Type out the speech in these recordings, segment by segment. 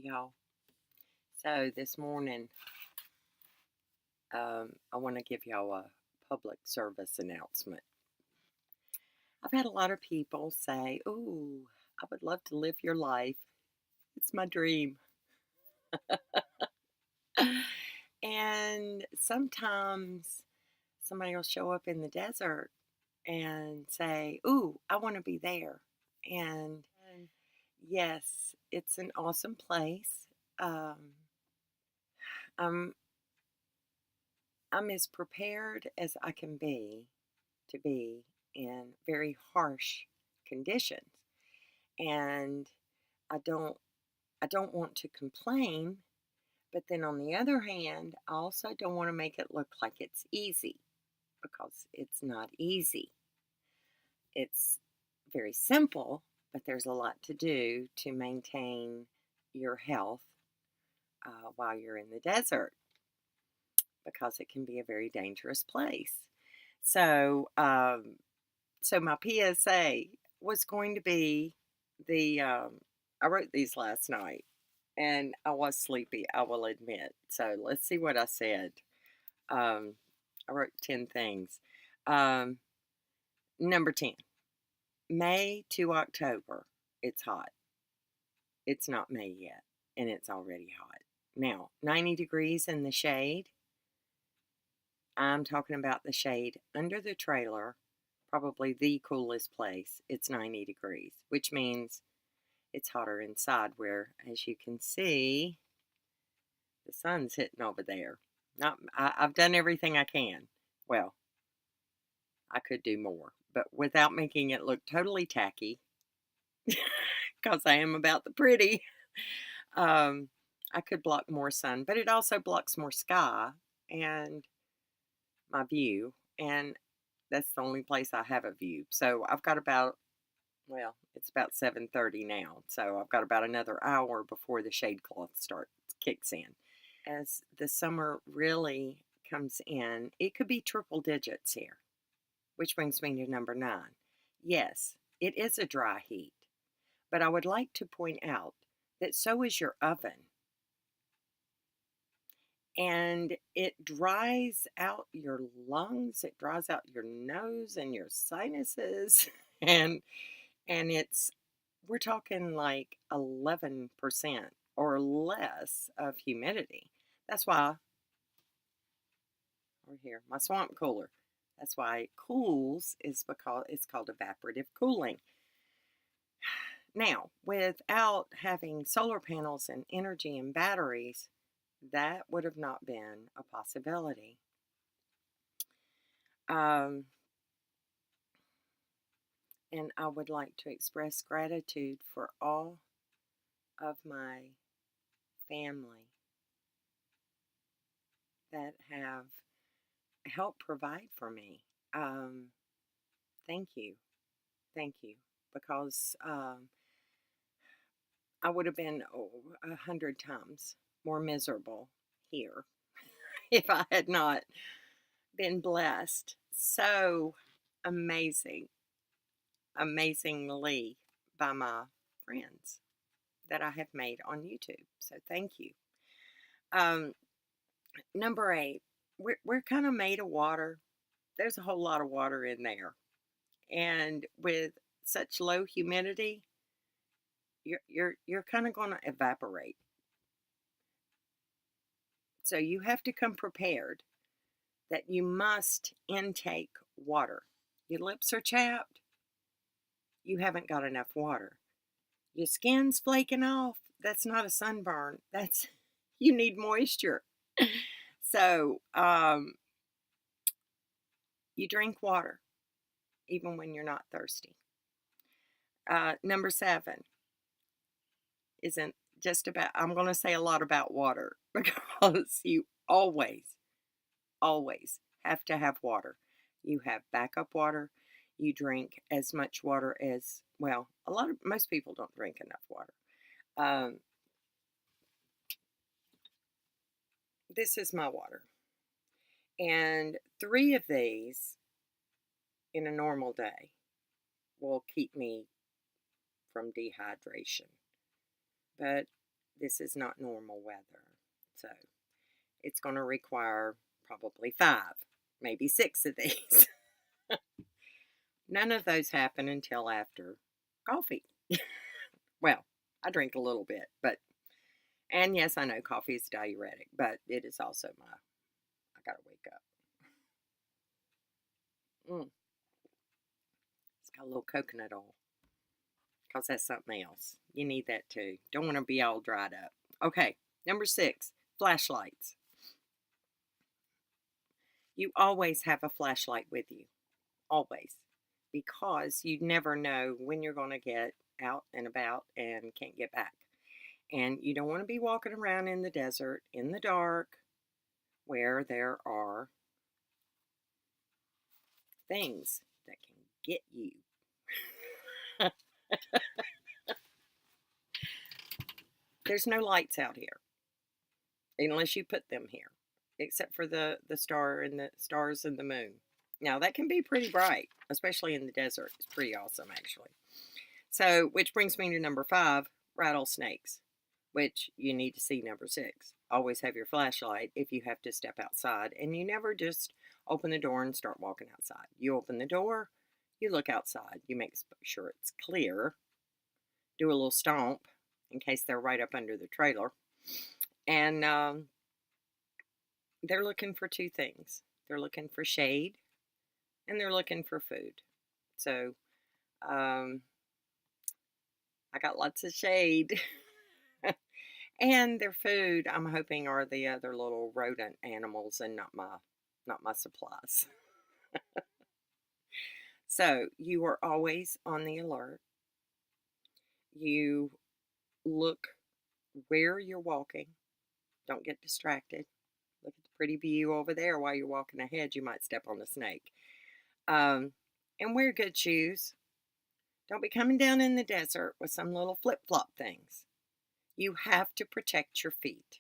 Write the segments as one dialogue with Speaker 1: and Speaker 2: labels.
Speaker 1: y'all. So this morning, I want to give y'all a public service announcement. I've had a lot of people say, "Ooh, I would love to live your life. It's my dream." And sometimes somebody will show up in the desert and say, "Ooh, I want to be there." And yes, it's an awesome place. Um, I'm I'm as prepared as I can be to be in very harsh conditions. And I don't I don't want to complain, but then on the other hand, I also don't want to make it look like it's easy because it's not easy. It's very simple, but there's a lot to do to maintain your health while you're in the desert because it can be a very dangerous place. So, so my PSA was going to be I wrote these last night and I was sleepy, I will admit. So let's see what I said. Um, I wrote 10 things. Um, Number 10, May to October, it's hot. It's not May yet, and it's already hot. Now, 90 degrees in the shade. I'm talking about the shade under the trailer, probably the coolest place. It's 90 degrees, which means it's hotter inside where, as you can see, the sun's hitting over there. I've done everything I can. Well, I could do more, but without making it look totally tacky, because I am about the pretty. Um, I could block more sun, but it also blocks more sky and my view, and that's the only place I have a view. So I've got about well, it's about 7:30 now, so I've got about another hour before the shade cloth starts kicks in. As the summer really comes in, it could be triple digits here, which brings me to number 9. Yes, it is a dry heat, but I would like to point out that so is your oven. And it dries out your lungs, it dries out your nose and your sinuses, and it's we're talking like 11% or less of humidity. That's why over here, my swamp cooler. That's why it cools is because it's called evaporative cooling. Now, without having solar panels and energy and batteries, that would have not been a possibility. Um, and I would like to express gratitude for all of my family that have helped provide for me. Um, Thank you. Thank you. Because I would have been 100 times more miserable here if I had not been blessed so amazingly by my friends that I have made on YouTube. So thank you. Um, Number 8, we're kind of made of water. There's a whole lot of water in there, and with such low humidity, you're kind of going to evaporate. So you have to come prepared that you must intake water. Your lips are chapped, you haven't got enough water. Your skin's flaking off, that's not a sunburn. That's you need moisture. So you drink water even when you're not thirsty. Number 7 isn't just about, I'm going to say a lot about water because you always have to have water. You have backup water. You drink as much water as, well, most people don't drink enough water. Um, this is my water. And 3 of these in a normal day will keep me from dehydration. But this is not normal weather. So it's going to require probably 5, maybe 6 of these. None of those happen until after coffee. Well, I drink a little bit, but, and yes, I know coffee is diuretic, but it is also I gotta wake up. Mm, it's got a little coconut oil, because that's something else. You need that too. Don't want to be all dried up. Okay, number 6, flashlights. You always have a flashlight with you, always, because you never know when you're going to get out and about and can't get back. And you don't want to be walking around in the desert in the dark where there are things that can get you. There's no lights out here unless you put them here, except for the star and the stars and the moon. Now that can be pretty bright, especially in the desert. It's pretty awesome, actually. So, which brings me to number 5, rattlesnakes, which you need to see number 6. Always have your flashlight if you have to step outside, and you never just open the door and start walking outside. You open the door, you look outside, you make sure it's clear, do a little stomp in case they're right up under the trailer, and they're looking for 2 things. They're looking for shade, and they're looking for food. So, I got lots of shade. And their food, I'm hoping, are the other little rodent animals and not my supplies. So you are always on the alert. You look where you're walking. Don't get distracted. Look at the pretty view over there while you're walking ahead. You might step on a snake. And wear good shoes. Don't be coming down in the desert with some little flip-flop things. You have to protect your feet.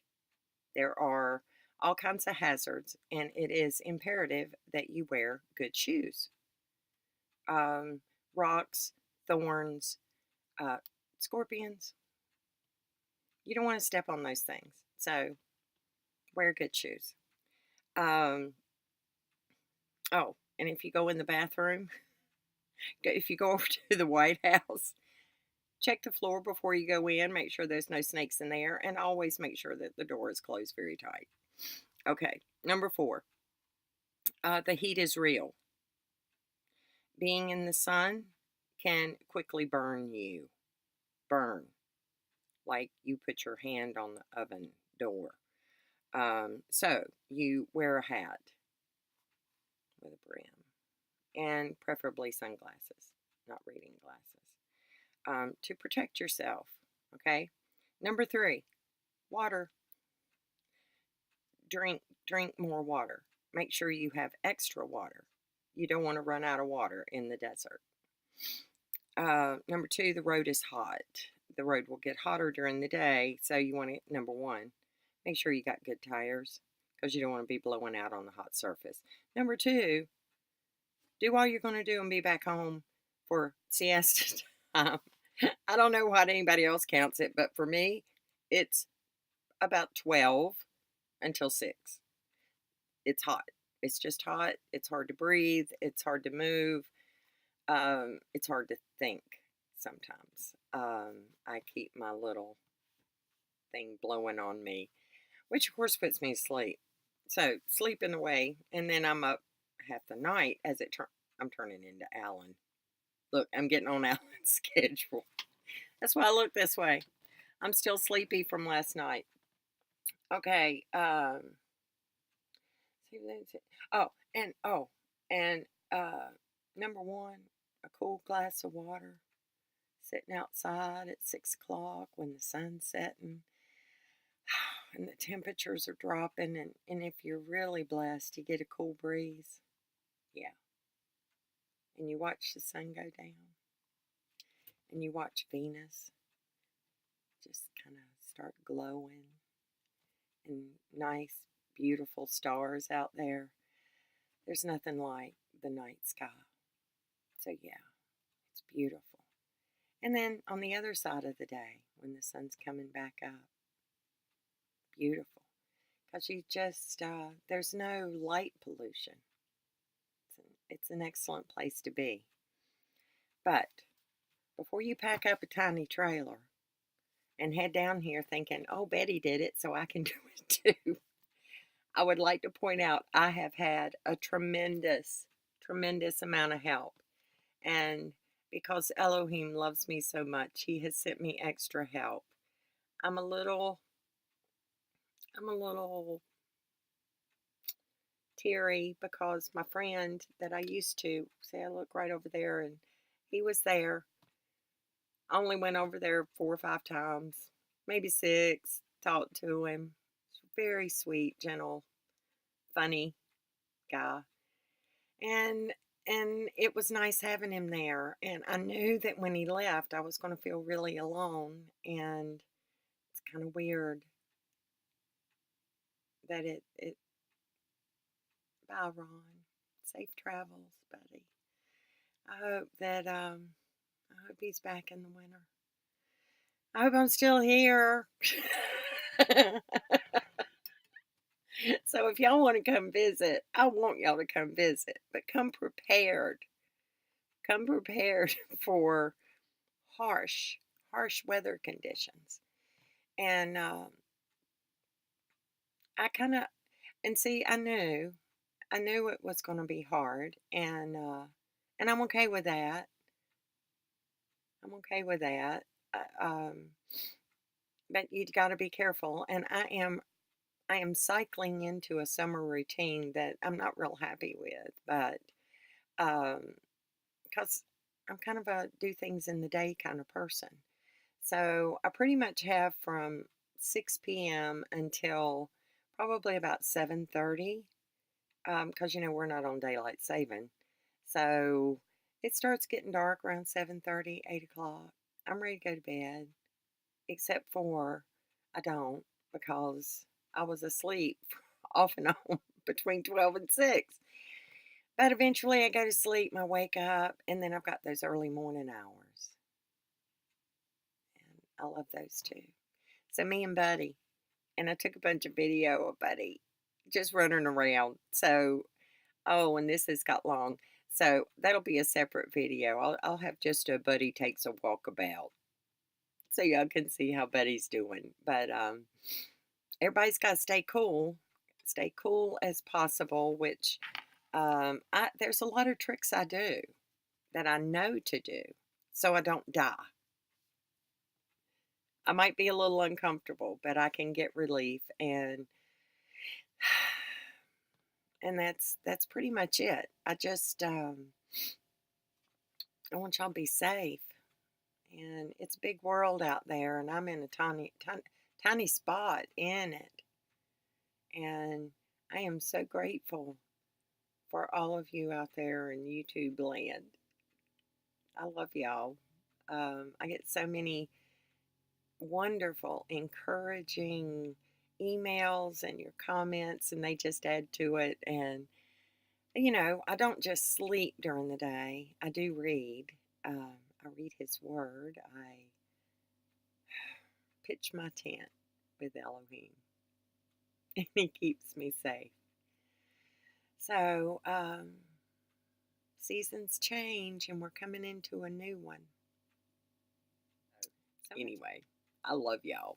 Speaker 1: There are all kinds of hazards, and it is imperative that you wear good shoes. Rocks, thorns, scorpions. You don't want to step on those things. So wear good shoes. Oh, and if you go in the bathroom, if you go over to the White House, check the floor before you go in. Make sure there's no snakes in there, and always make sure that the door is closed very tight. Okay, number 4. The heat is real. Being in the sun can quickly burn you. Burn. Like you put your hand on the oven door. So you wear a hat with a brim. And preferably sunglasses, not reading glasses. To protect yourself. Okay? Number 3, water. Drink more water. Make sure you have extra water. You don't want to run out of water in the desert. Number 2, the road is hot. The road will get hotter during the day, so you want to, number 1, make sure you got good tires, because you don't want to be blowing out on the hot surface. Number 2, do all you're going to do and be back home for siesta time. I don't know what anybody else counts it, but for me, it's about 12 until 6. It's hot. It's just hot. It's hard to breathe. It's hard to move. It's hard to think sometimes. I keep my little thing blowing on me, which of course puts me to sleep. So sleeping away, and then I'm up half the night as I'm turning into Alan. Look, I'm getting on Alan's schedule. That's why I look this way. I'm still sleepy from last night. Okay. And number 1, a cool glass of water. Sitting outside at 6 o'clock when the sun's setting and the temperatures are dropping, and if you're really blessed, you get a cool breeze. Yeah. And you watch the sun go down, and you watch Venus just kind of start glowing, and nice, beautiful stars out there. There's nothing like the night sky. So yeah, it's beautiful. And then on the other side of the day, when the sun's coming back up, beautiful because you just, there's no light pollution. It's an excellent place to be. But before you pack up a tiny trailer and head down here thinking, oh, Betty did it, so I can do it too, I would like to point out I have had a tremendous, tremendous amount of help. And because Elohim loves me so much, he has sent me extra help. I'm a little I'm a little teary because my friend that I used to say, I look right over there, and he was there. I only went over there 4 or 5 times, maybe six, talked to him. Very sweet, gentle, funny guy. And it was nice having him there. And I knew that when he left I was going to feel really alone, and it's kind of weird that it bye Ron. Safe travels, buddy. I hope he's back in the winter. I hope I'm still here. So if y'all want to come visit, I want y'all to come visit, but come prepared. Come prepared for harsh, harsh weather conditions. And I kind of, and see, I knew it was going to be hard, and I'm okay with that. I'm okay with that. But you got to be careful. And I am cycling into a summer routine that I'm not real happy with, but because I'm kind of a do things in the day kind of person. So I pretty much have from 6 p.m. until probably about 7:30, because we're not on daylight saving. So it starts getting dark around 7:30, 8 o'clock. I'm ready to go to bed, except for I don't, because I was asleep off and on between 12 and 6. But eventually I go to sleep and I wake up, and then I've got those early morning hours. And I love those too. So me and Buddy, and I took a bunch of video of Buddy just running around. So, oh, and this has got long. So that'll be a separate video. I'll have just a Buddy takes a walkabout, so y'all can see how Buddy's doing. But everybody's got to stay cool as possible. Which there's a lot of tricks I do that I know to do, so I don't die. I might be a little uncomfortable, but I can get relief, and that's pretty much it. I want y'all to be safe, and it's a big world out there, and I'm in a tiny tiny, tiny spot in it, and I am so grateful for all of you out there in YouTube land. I love y'all. I get so many wonderful, encouraging emails and your comments, and they just add to it. And, I don't just sleep during the day, I do read. I read His Word, I pitch my tent with Elohim, and He keeps me safe. So, seasons change, and we're coming into a new one. So, anyway, I love y'all.